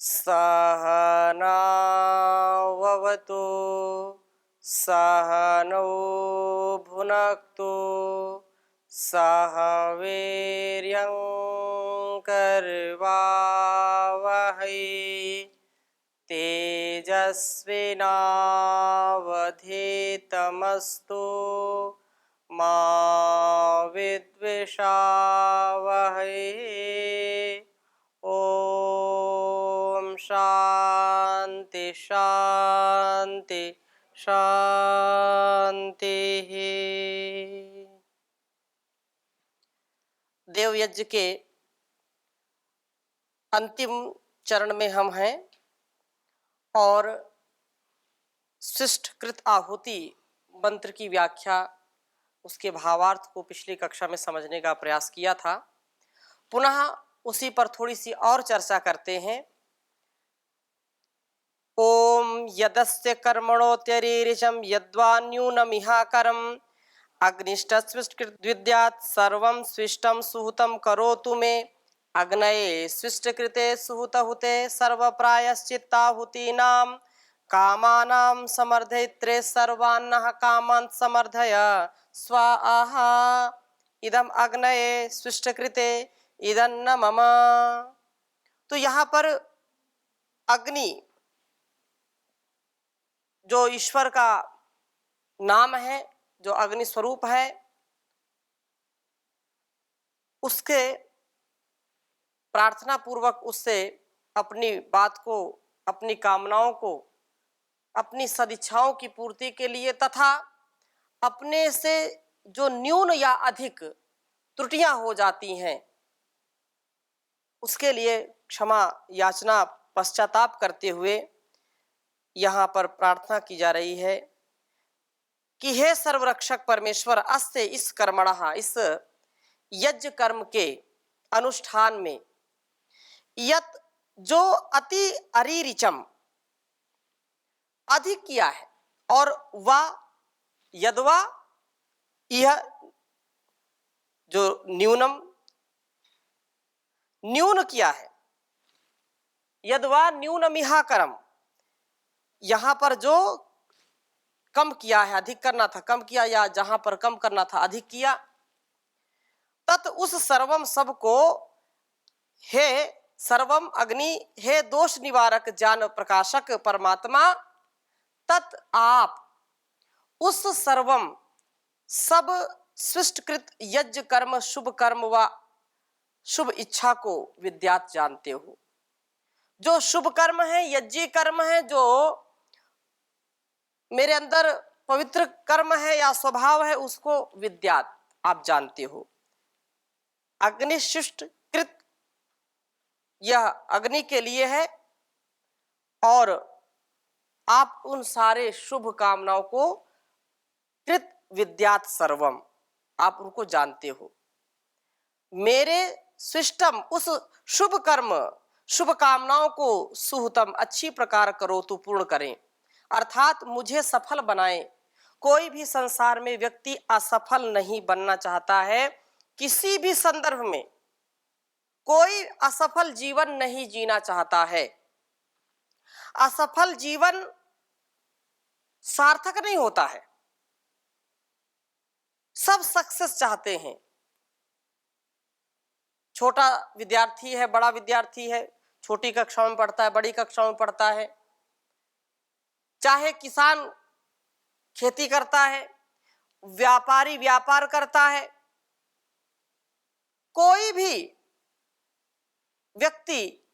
सहनाववतु सहनौ भुनक्तु सह वीर्यं करवावहै तेजस्विनावधीतमस्तु मा विद्विषावहै। ओम शांति शांति शांति। देव यज्ञ के अंतिम चरण में हम हैं और शिष्टकृत आहुति मंत्र की व्याख्या, उसके भावार्थ को पिछली कक्षा में समझने का प्रयास किया था। पुनः उसी पर थोड़ी सी और चर्चा करते हैं। ओम यदस्य कर्मणोत्यरीरिषं यद्वान्यूनमिहाकरम् अग्निष्टस्विष्टकृद्विद्यात् सर्वं स्विष्टं सुहुतं करोतु मे अग्नये स्विष्टकृते सुहुतहुते सर्वप्रायश्चित्ताहुतीनां कामानां समर्धयित्रे सर्वान्नः कामान् समर्धय स्वाहा इदम अग्नये स्विष्टकृते इदन्न मम। तो यहाँ पर अग्नि जो ईश्वर का नाम है, जो अग्नि स्वरूप है, उसके प्रार्थना पूर्वक उससे अपनी बात को, अपनी कामनाओं को, अपनी सदिच्छाओं की पूर्ति के लिए तथा अपने से जो न्यून या अधिक त्रुटियां हो जाती हैं उसके लिए क्षमा याचना पश्चाताप करते हुए यहाँ पर प्रार्थना की जा रही है कि हे सर्वरक्षक परमेश्वर, अस्य इस कर्मणः, इस यज्ञ कर्म के अनुष्ठान में यत जो अति अरीरिचम अधिक किया है और वा यदवा यह जो न्यूनम न्यून किया है, यदवा न्यूनमिहा कर्म, यहाँ पर जो कम किया है, अधिक करना था कम किया, या जहां पर कम करना था अधिक किया, तत् उस सर्वम सबको, हे सर्वम अग्नि, हे दोष निवारक ज्ञान प्रकाशक परमात्मा, तत् आप उस सर्वम सब सृष्टकृत यज्ञ कर्म शुभ कर्म व शुभ इच्छा को विद्यात जानते हो। जो शुभ कर्म है, यज्ञ कर्म है, जो मेरे अंदर पवित्र कर्म है या स्वभाव है, उसको विद्यात आप जानते हो। अग्निशिष्ट कृत, यह अग्नि के लिए है और आप उन सारे शुभ कामनाओं को कृत विद्यात सर्वम, आप उनको जानते हो। मेरे शिष्टम, उस शुभ कर्म शुभ कामनाओं को सुहतम, अच्छी प्रकार करो तो पूर्ण करें, अर्थात मुझे सफल बनाएं। कोई भी संसार में व्यक्ति असफल नहीं बनना चाहता है। किसी भी संदर्भ में कोई असफल जीवन नहीं जीना चाहता है। असफल जीवन सार्थक नहीं होता है। सब सक्सेस चाहते हैं। छोटा विद्यार्थी है, बड़ा विद्यार्थी है, छोटी कक्षाओं में पढ़ता है, बड़ी कक्षाओं में पढ़ता है, चाहे किसान खेती करता है, व्यापारी व्यापार करता है, कोई भी व्यक्ति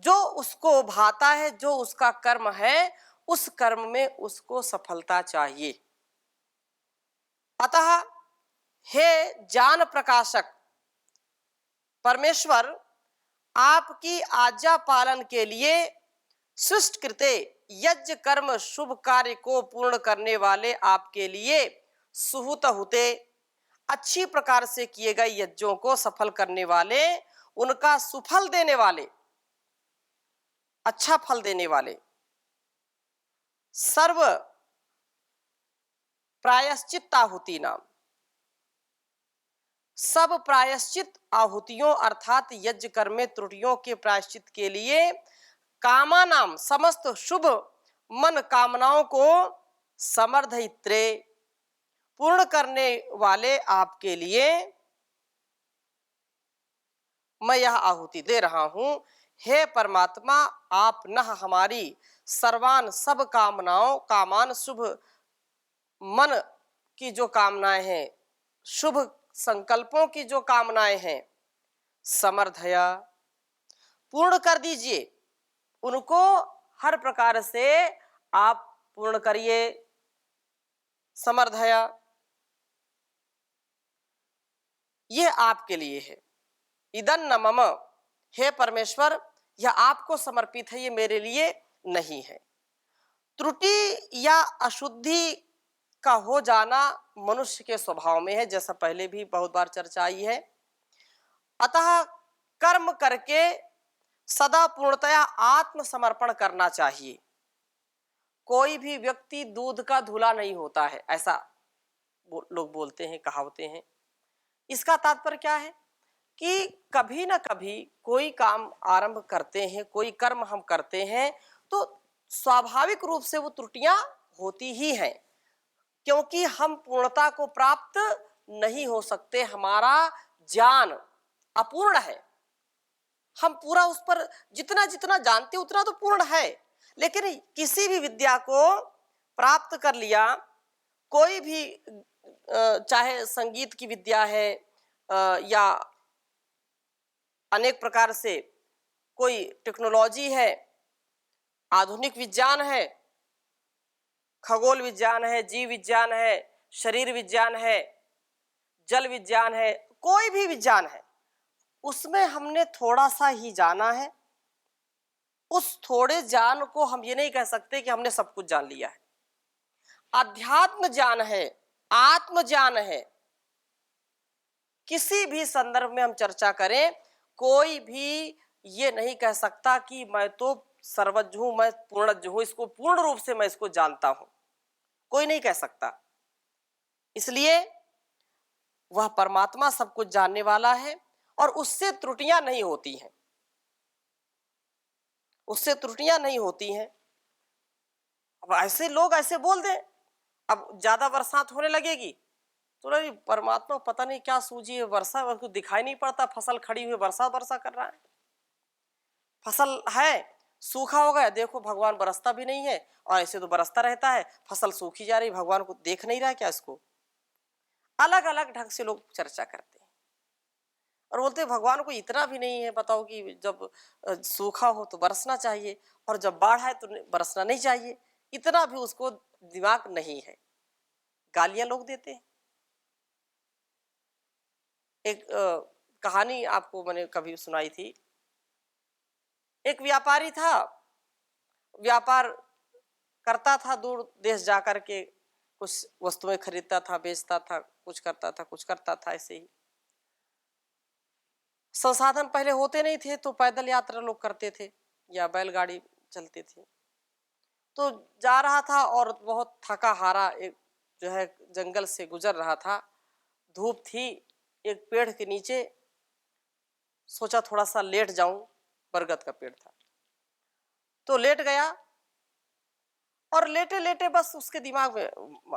जो उसको भाता है, जो उसका कर्म है, उस कर्म में उसको सफलता चाहिए। अतः हे ज्ञान प्रकाशक परमेश्वर, आपकी आज्ञा पालन के लिए सृष्टकृते यज्ञ कर्म शुभ कार्य को पूर्ण करने वाले आपके लिए सुहुत हुते, अच्छी प्रकार से किए गए यज्ञों को सफल करने वाले, उनका सुफल देने वाले, अच्छा फल देने वाले, सर्व प्रायश्चित आहुति नाम, सब प्रायश्चित आहुतियों अर्थात यज्ञ कर्म में त्रुटियों के प्रायश्चित के लिए कामानाम समस्त शुभ मन कामनाओं को समर्धयित्रे पूर्ण करने वाले आपके लिए मैं यह आहुति दे रहा हूं। हे परमात्मा, आप न हमारी सर्वान सब कामनाओं कामान शुभ मन की जो कामनाएं हैं, शुभ संकल्पों की जो कामनाएं हैं, समर्थया पूर्ण कर दीजिए, उनको हर प्रकार से आप पूर्ण करिए। समर्थया ये आपके लिए है। इदन न मम, हे परमेश्वर यह आपको समर्पित है, ये मेरे लिए नहीं है। त्रुटि या अशुद्धि का हो जाना मनुष्य के स्वभाव में है, जैसा पहले भी बहुत बार चर्चा आई है। अतः कर्म करके सदा पूर्णतया आत्मसमर्पण करना चाहिए। कोई भी व्यक्ति दूध का धुला नहीं होता है, ऐसा लोग बोलते हैं, कहावतें हैं। इसका तात्पर्य क्या है कि कभी ना कभी कोई काम आरंभ करते हैं, कोई कर्म हम करते हैं, तो स्वाभाविक रूप से वो त्रुटियां होती ही हैं, क्योंकि हम पूर्णता को प्राप्त नहीं हो सकते। हमारा ज्ञान अपूर्ण है। हम पूरा उस पर जितना जितना जानते उतना तो पूर्ण है, लेकिन किसी भी विद्या को प्राप्त कर लिया, कोई भी चाहे संगीत की विद्या है या अनेक प्रकार से कोई टेक्नोलॉजी है, आधुनिक विज्ञान है, खगोल विज्ञान है, जीव विज्ञान है, शरीर विज्ञान है, जल विज्ञान है, कोई भी विज्ञान है, उसमें हमने थोड़ा सा ही जाना है। उस थोड़े ज्ञान को हम ये नहीं कह सकते कि हमने सब कुछ जान लिया है। अध्यात्म ज्ञान है, आत्म ज्ञान है। किसी भी संदर्भ में हम चर्चा करें, कोई भी ये नहीं कह सकता कि मैं तो सर्वज्ञ हूं, मैं पूर्णज्ञ हूं, इसको पूर्ण रूप से मैं इसको जानता हूं, कोई नहीं कह सकता। इसलिए वह परमात्मा सब कुछ जानने वाला है और उससे त्रुटियां नहीं होती हैं, उससे त्रुटियां नहीं होती हैं। अब ऐसे लोग ऐसे बोल दें, अब ज्यादा बरसात होने लगेगी तो नहीं, परमात्मा पता नहीं क्या सूझी है, वर्षा उसको दिखाई नहीं पड़ता, फसल खड़ी हुई वर्षा वर्षा कर रहा है, फसल है सूखा हो गया, देखो भगवान बरसता भी नहीं है, और ऐसे तो बरसता रहता है, फसल सूखी जा रही, भगवान को देख नहीं रहा क्या इसको। अलग अलग ढंग से लोग चर्चा करते हैं और बोलते हैं भगवान को इतना भी नहीं है, बताओ कि जब सूखा हो तो बरसना चाहिए और जब बाढ़ है तो बरसना नहीं चाहिए, इतना भी उसको दिमाग नहीं है। गालियां लोग देते हैं। एक कहानी आपको मैंने कभी सुनाई थी। एक व्यापारी था, व्यापार करता था, दूर देश जाकर के कुछ वस्तुएं खरीदता था, बेचता था, कुछ करता था, कुछ करता था। ऐसे ही संसाधन पहले होते नहीं थे तो पैदल यात्रा लोग करते थे या बैलगाड़ी चलते थे। तो जा रहा था और बहुत थका हारा एक जो है जंगल से गुजर रहा था, धूप थी, एक पेड़ के नीचे सोचा थोड़ा सा लेट जाऊं, बरगद का पेड़ था तो लेट गया और लेटे लेटे बस उसके दिमाग में,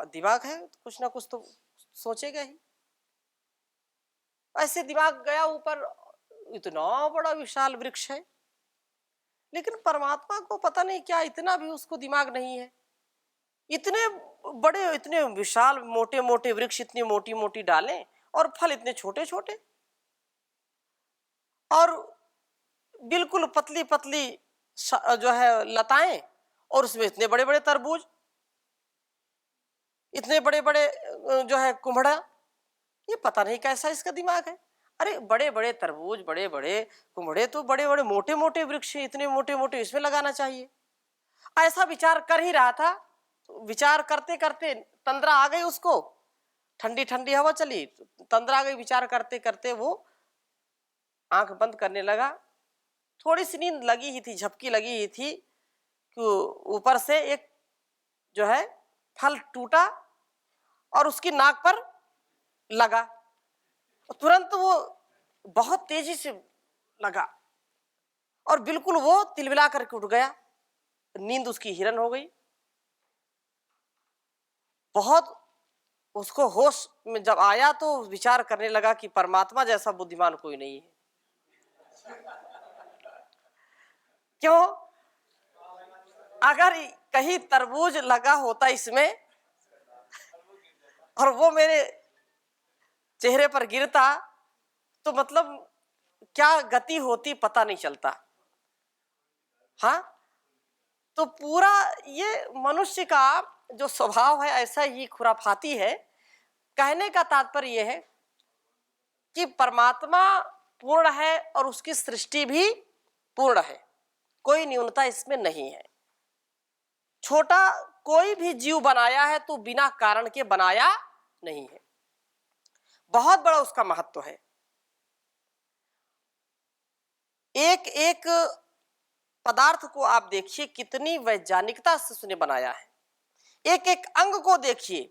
दिमाग है तो कुछ ना कुछ तो सोचेगा ही, ऐसे दिमाग गया ऊपर, इतना बड़ा विशाल वृक्ष है, लेकिन परमात्मा को पता नहीं क्या इतना भी उसको दिमाग नहीं है। इतने बड़े, इतने विशाल मोटे मोटे वृक्ष, इतनी मोटी मोटी डालें और फल इतने छोटे छोटे, और बिल्कुल पतली पतली जो है लताएं, और उसमें इतने बड़े बड़े तरबूज, इतने बड़े बड़े जो है कुम्हड़ा, ये पता नहीं कैसा इसका दिमाग है। अरे बड़े बड़े तरबूज, बड़े बड़े कुम्हड़े तो बड़े बड़े मोटे मोटे वृक्ष, इतने मोटे मोटे, इसमें लगाना चाहिए। ऐसा विचार कर ही रहा था, विचार करते करते तंद्रा आ गई उसको, ठंडी ठंडी हवा चली, तंद्रा आ गई, विचार करते करते वो आंख बंद करने लगा। थोड़ी सी नींद लगी ही थी, झपकी लगी ही थी कि ऊपर से एक जो है फल टूटा और उसकी नाक पर लगा, तुरंत वो बहुत तेजी से लगा और बिल्कुल वो तिलमिला करके उठ गया, नींद उसकी हिरन हो गई। बहुत उसको होश में जब आया तो विचार करने लगा कि परमात्मा जैसा बुद्धिमान कोई नहीं है। क्यों? अगर कहीं तरबूज लगा होता इसमें और वो मेरे चेहरे पर गिरता तो मतलब क्या गति होती पता नहीं चलता। हाँ, तो पूरा ये मनुष्य का जो स्वभाव है ऐसा ही खुराफाती है। कहने का तात्पर्य यह है कि परमात्मा पूर्ण है और उसकी सृष्टि भी पूर्ण है, कोई न्यूनता इसमें नहीं है। छोटा कोई भी जीव बनाया है तो बिना कारण के बनाया नहीं है, बहुत बड़ा उसका महत्व है। एक एक पदार्थ को आप देखिए कितनी वैज्ञानिकता से उसने बनाया है। एक एक अंग को देखिए,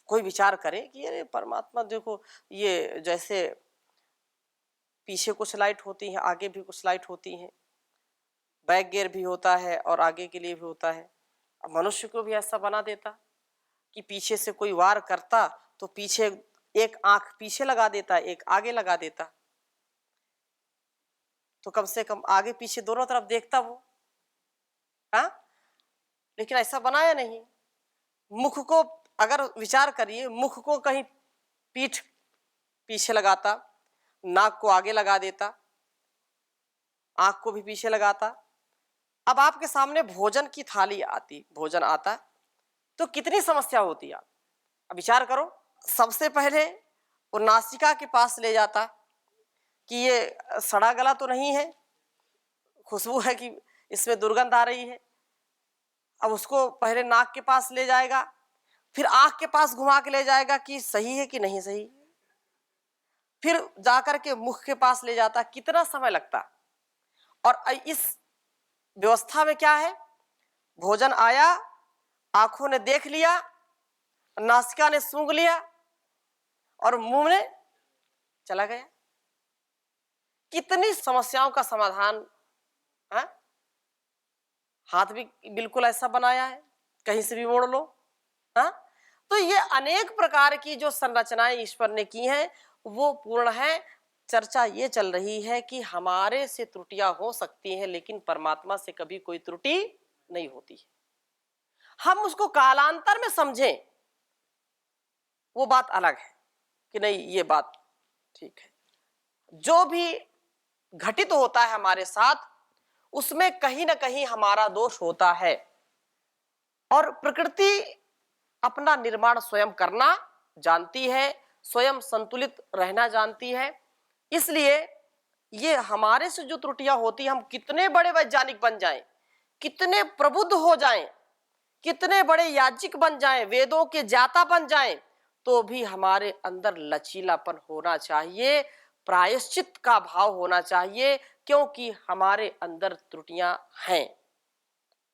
कोई विचार करे कि अरे परमात्मा देखो, ये जैसे पीछे कुछ लाइट होती है, आगे भी कुछ लाइट होती है, बैक गियर भी होता है और आगे के लिए भी होता है। अब मनुष्य को भी ऐसा बना देता कि पीछे से कोई वार करता तो पीछे एक आंख पीछे लगा देता, एक आगे लगा देता, तो कम से कम आगे पीछे दोनों तरफ देखता वो। हाँ, लेकिन ऐसा बनाया नहीं। मुख को अगर विचार करिए, मुख को कहीं पीठ पीछे लगाता, नाक को आगे लगा देता, आंख को भी पीछे लगाता। अब आपके सामने भोजन की थाली आती, भोजन आता तो कितनी समस्या होती है। अब विचार करो, सबसे पहले वो नासिका के पास ले जाता कि ये सड़ा गला तो नहीं है, खुशबू है कि इसमें दुर्गंध आ रही है। अब उसको पहले नाक के पास ले जाएगा, फिर आंख के पास घुमा के ले जाएगा कि सही है कि नहीं सही, फिर जाकर के मुख के पास ले जाता, कितना समय लगता। और इस व्यवस्था में क्या है, भोजन आया, आंखों ने देख लिया, नासिका ने सूंघ लिया और मुंह में चला गया। कितनी समस्याओं का समाधान है। हाथ भी बिल्कुल ऐसा बनाया है, कहीं से भी मोड़ लो। हाँ, तो ये अनेक प्रकार की जो संरचनाएं ईश्वर ने की हैं वो पूर्ण है। चर्चा ये चल रही है कि हमारे से त्रुटियां हो सकती हैं, लेकिन परमात्मा से कभी कोई त्रुटि नहीं होती है। हम उसको कालांतर में समझें वो बात अलग है कि नहीं, ये बात ठीक है। जो भी घटित होता है हमारे साथ उसमें कहीं ना कहीं हमारा दोष होता है, और प्रकृति अपना निर्माण स्वयं करना जानती है, स्वयं संतुलित रहना जानती है। इसलिए ये हमारे से जो त्रुटियां होती, हम कितने बड़े वैज्ञानिक बन जाएं, कितने प्रबुद्ध हो जाएं, कितने बड़े याज्ञिक बन जाएं, वेदों के ज्ञाता बन जाएं, तो भी हमारे अंदर लचीलापन होना चाहिए, प्रायश्चित का भाव होना चाहिए, क्योंकि हमारे अंदर त्रुटियां हैं।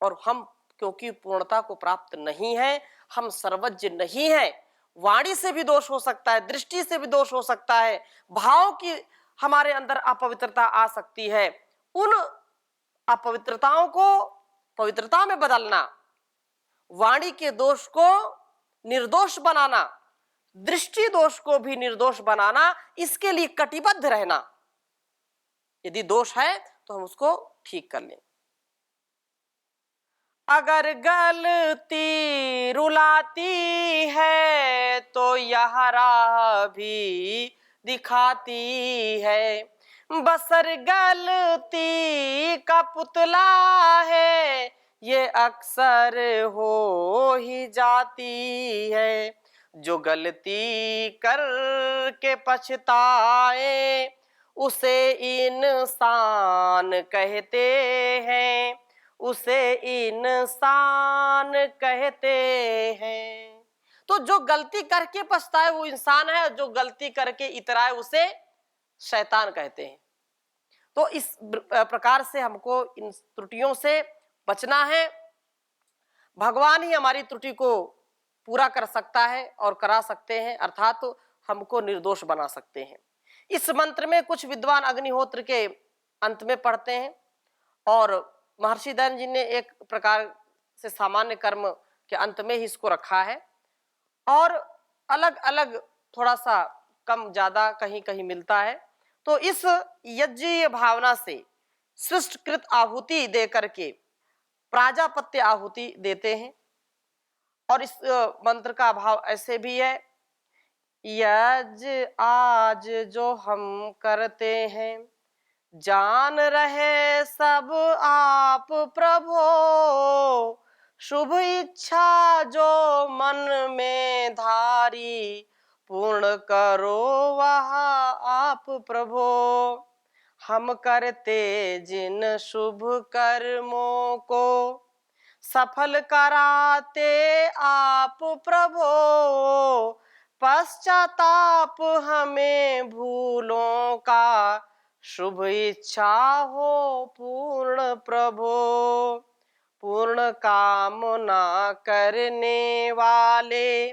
और हम क्योंकि पूर्णता को प्राप्त नहीं है, हम सर्वज्ञ नहीं है। वाणी से भी दोष हो सकता है, दृष्टि से भी दोष हो सकता है, भाव की हमारे अंदर अपवित्रता आ सकती है। उन अपवित्रताओं को पवित्रता में बदलना, वाणी के दोष को निर्दोष बनाना, दृष्टि दोष को भी निर्दोष बनाना, इसके लिए कटिबद्ध रहना। यदि दोष है तो हम उसको ठीक कर लें। अगर गलती रुलाती है तो यह राह भी दिखाती है, बसर गलती का पुतला है, ये अक्सर हो ही जाती है। जो गलती करके पछताए उसे इंसान कहते हैं, उसे इंसान कहते हैं। तो जो गलती करके पछताए वो इंसान है, जो गलती करके इतराए उसे शैतान कहते हैं। तो इस प्रकार से हमको इन त्रुटियों से बचना है। भगवान ही हमारी त्रुटि को पूरा कर सकता है और करा सकते हैं, अर्थात तो हमको निर्दोष बना सकते हैं। इस मंत्र में कुछ विद्वान अग्निहोत्र के अंत में पढ़ते हैं। और महर्षि दयानंद जी ने एक प्रकार से सामान्य कर्म के अंत में ही इसको रखा है, और अलग अलग थोड़ा सा कम ज्यादा कहीं कहीं मिलता है। तो इस यज्ञीय भावना से सृष्टकृत आहुति दे करके प्राजापत्य आहुति देते हैं। और इस मंत्र का भाव ऐसे भी है, यज्ञ आज जो हम करते हैं, जान रहे सब आप प्रभो, शुभ इच्छा जो मन में धारी, पूर्ण करो वह आप प्रभो। हम करते जिन शुभ कर्मों को, सफल कराते आप प्रभो, पश्चाताप हमें भूलों का, शुभ इच्छा हो पूर्ण प्रभो। पूर्ण कामना करने वाले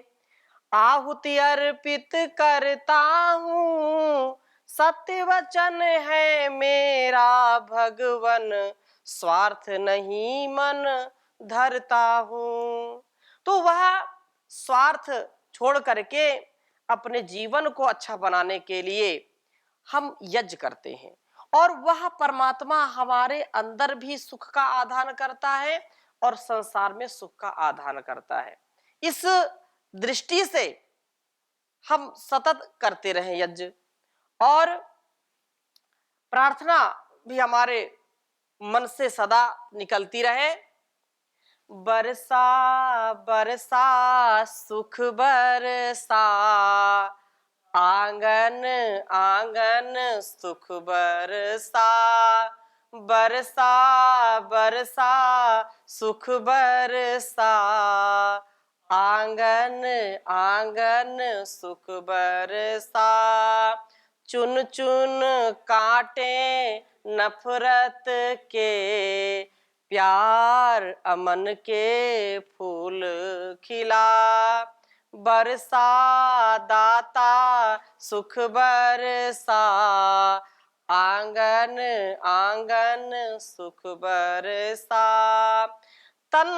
आहुति अर्पित करता हूँ, सत्य वचन है मेरा भगवन, स्वार्थ नहीं मन धरता हूँ। तो वह स्वार्थ छोड़ करके अपने जीवन को अच्छा बनाने के लिए हम यज्ञ करते हैं, और वह परमात्मा हमारे अंदर भी सुख का आधान करता है और संसार में सुख का आधान करता है। इस दृष्टि से हम सतत करते रहें यज्ञ, और प्रार्थना भी हमारे मन से सदा निकलती रहे। बरसा बरसा सुख बरसा, आंगन आंगन सुख बरसा, बरसा बरसा सुख बरसा, आंगन आंगन सुख बरसा। चुन चुन कांटे नफरत के, प्यार अमन के फूल खिला, बरसा दाता सुख बरसा, आंगन आंगन सुख बरसा। तन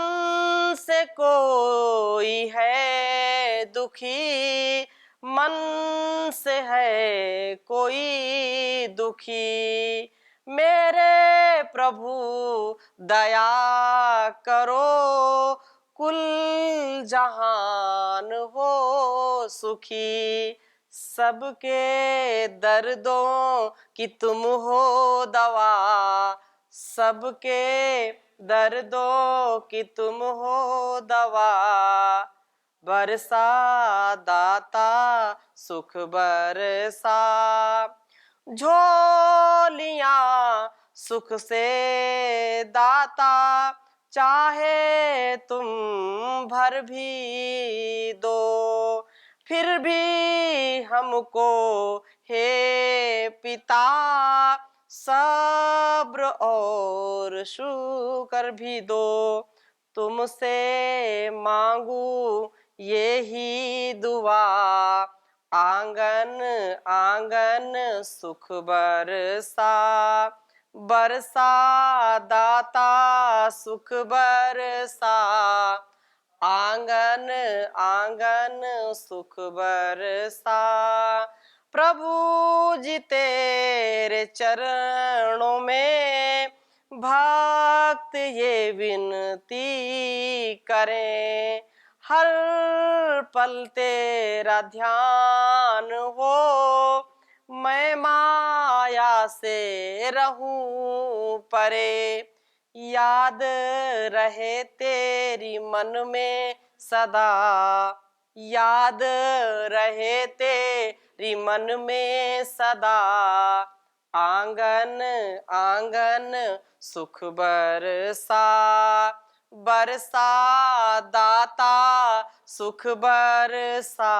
से कोई है दुखी, मन से है कोई दुखी, मेरे प्रभु दया करो, कुल जहान हो सुखी। सबके दर्दों की तुम हो दवा, सबके दर्दों की तुम हो दवा, बरसा दाता सुख बरसा। झोलियां सुख से दाता, चाहे तुम भर भी दो, फिर भी हमको हे पिता, सब्र और शुक्र भी दो। तुमसे मांगू ये ही दुआ, आंगन आंगन सुख बरसा, बरसा दाता सुख बरसा, आंगन आंगन सुख बरसा। प्रभु जी तेरे चरणों में भक्त ये विनती करें, हर पल तेरा ध्यान हो, मैं माया से रहूं परे, याद रहे तेरी मन में सदा, याद रहे तेरी मन में सदा, आंगन आंगन सुख बरसा, बरसा दाता सुख बरसा,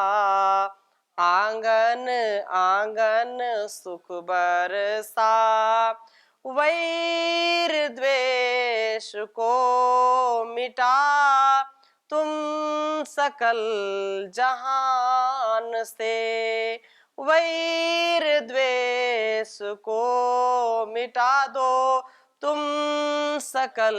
आंगन आंगन सुख बरसा। वैर द्वेष को मिटा तुम सकल जहान से, वैर द्वेष को मिटा दो तुम सकल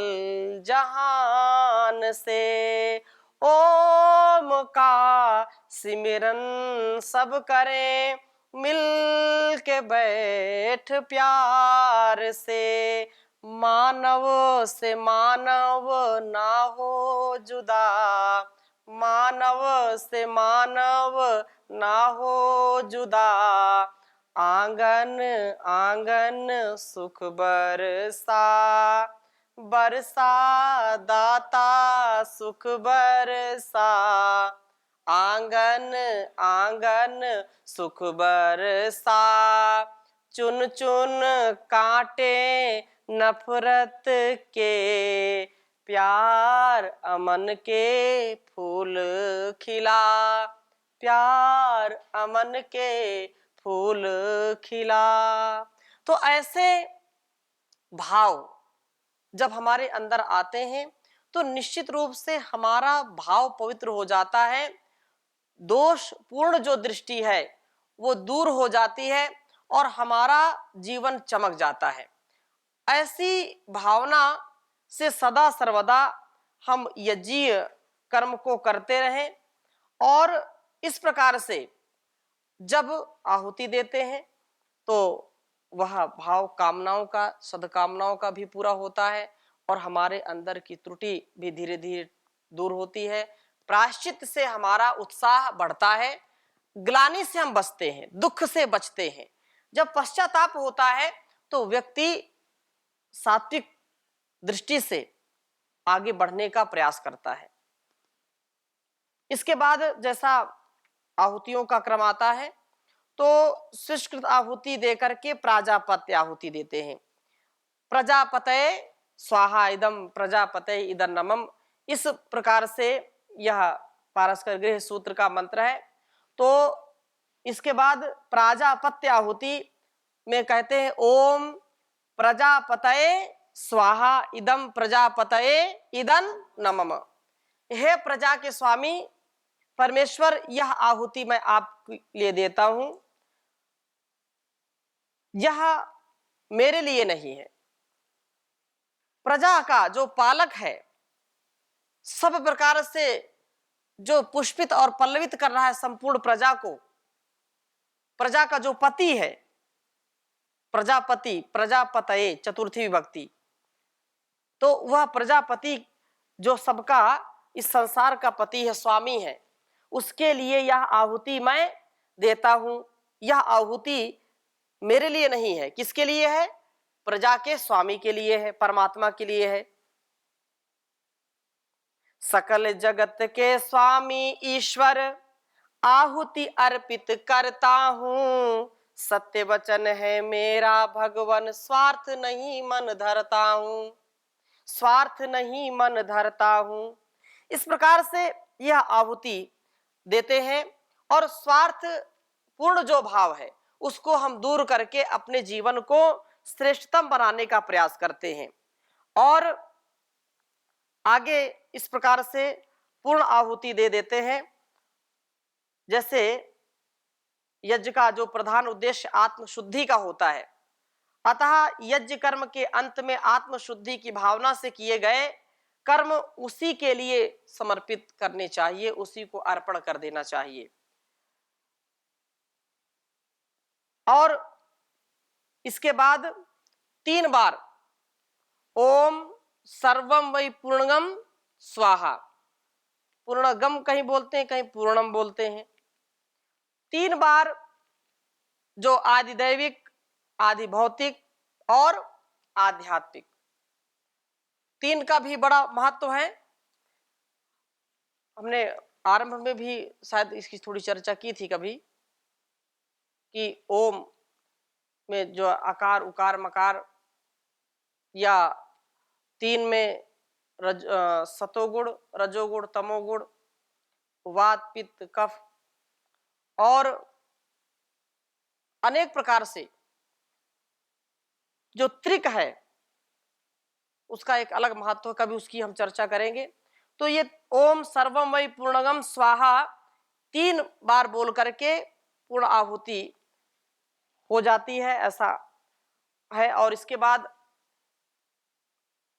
जहान से। ओम का सिमरन सब करें मिल के बैठ प्यार से। मानव से मानव ना हो जुदा, मानव से मानव ना हो जुदा। आंगन आंगन सुख बरसा, बरसा दाता सुख बरसा। आंगन आंगन सुख बरसा, चुन चुन कांटे नफरत के, प्यार अमन के फूल खिला, प्यार अमन के फूल खिला। तो ऐसे भाव जब हमारे अंदर आते हैं तो निश्चित रूप से हमारा भाव पवित्र हो जाता है, दोष पूर्ण जो दृष्टि है वो दूर हो जाती है और हमारा जीवन चमक जाता है। ऐसी भावना से सदा सर्वदा हम यज्ञीय कर्म को करते रहें और इस प्रकार से जब आहुति देते हैं तो वह भाव कामनाओं का, सद्कामनाओं का भी पूरा होता है और हमारे अंदर की त्रुटि भी धीरे धीरे दूर होती है। प्रायश्चित से हमारा उत्साह बढ़ता है, ग्लानि से हम बचते हैं, दुख से बचते हैं। जब पश्चाताप होता है तो व्यक्ति सात्विक दृष्टि से आगे बढ़ने का प्रयास करता है। इसके बाद जैसा आहुतियों का क्रम आता है तो सुष्कृत आहुति देकर के प्राजापत्य आहुति देते हैं। प्रजापतये स्वाहा इदम प्रजापतये इदन्नमम, इस प्रकार से यह पारस्कर गृह सूत्र का मंत्र है। तो इसके बाद प्राजापत्य आहुति में कहते हैं ओम प्रजापतये स्वाहा इदम प्रजापतये इदन्नमम। हे प्रजा के स्वामी परमेश्वर, यह आहुति मैं आपके लिए देता हूं, यह मेरे लिए नहीं है। प्रजा का जो पालक है, सब प्रकार से जो पुष्पित और पल्लवित कर रहा है संपूर्ण प्रजा को, प्रजा का जो पति है, प्रजापति प्रजापतये चतुर्थी विभक्ति, तो वह प्रजापति जो सबका इस संसार का पति है, स्वामी है, उसके लिए यह आहुति मैं देता हूं। यह आहुति मेरे लिए नहीं है, किसके लिए है? प्रजा के स्वामी के लिए है, परमात्मा के लिए है। सकल जगत के स्वामी ईश्वर आहुति अर्पित करता हूं, सत्य वचन है मेरा भगवन स्वार्थ नहीं मन धरता हूं, स्वार्थ नहीं मन धरता हूं। इस प्रकार से यह आहुति देते हैं और स्वार्थ पूर्ण जो भाव है उसको हम दूर करके अपने जीवन को श्रेष्ठतम बनाने का प्रयास करते हैं। और आगे इस प्रकार से पूर्ण आहुति दे देते हैं। जैसे यज्ञ का जो प्रधान उद्देश्य आत्मशुद्धि का होता है, अतः यज्ञ कर्म के अंत में आत्मशुद्धि की भावना से किए गए कर्म उसी के लिए समर्पित करने चाहिए, उसी को अर्पण कर देना चाहिए। और इसके बाद 3 बार ओम सर्वम वै पूर्णगम स्वाहा, पूर्णगम कहीं बोलते हैं, कहीं पूर्णम बोलते हैं। 3 बार जो आदिदैविक, आदि भौतिक और आध्यात्मिक, 3 का भी बड़ा महत्व है। हमने आरंभ में भी शायद इसकी थोड़ी चर्चा की थी कभी कि ओम में जो आकार उकार मकार या 3 में सतोगुण रजोगुण तमोगुण वात पित्त कफ और अनेक प्रकार से जो त्रिक है उसका एक अलग महत्व, कभी उसकी हम चर्चा करेंगे। तो ये ओम सर्वम वै पूर्णगम स्वाहा 3 बार बोल करके पूर्ण आहुति हो जाती है, ऐसा है। और इसके बाद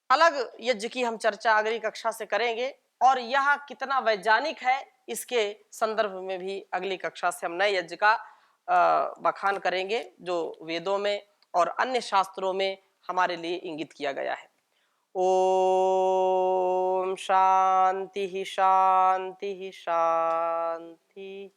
अलग यज्ञ की हम चर्चा अगली कक्षा से करेंगे, और यह कितना वैज्ञानिक है इसके संदर्भ में भी अगली कक्षा से हम नए यज्ञ का बखान करेंगे, जो वेदों में और अन्य शास्त्रों में हमारे लिए इंगित किया गया है। ओम शांति शांति शांति।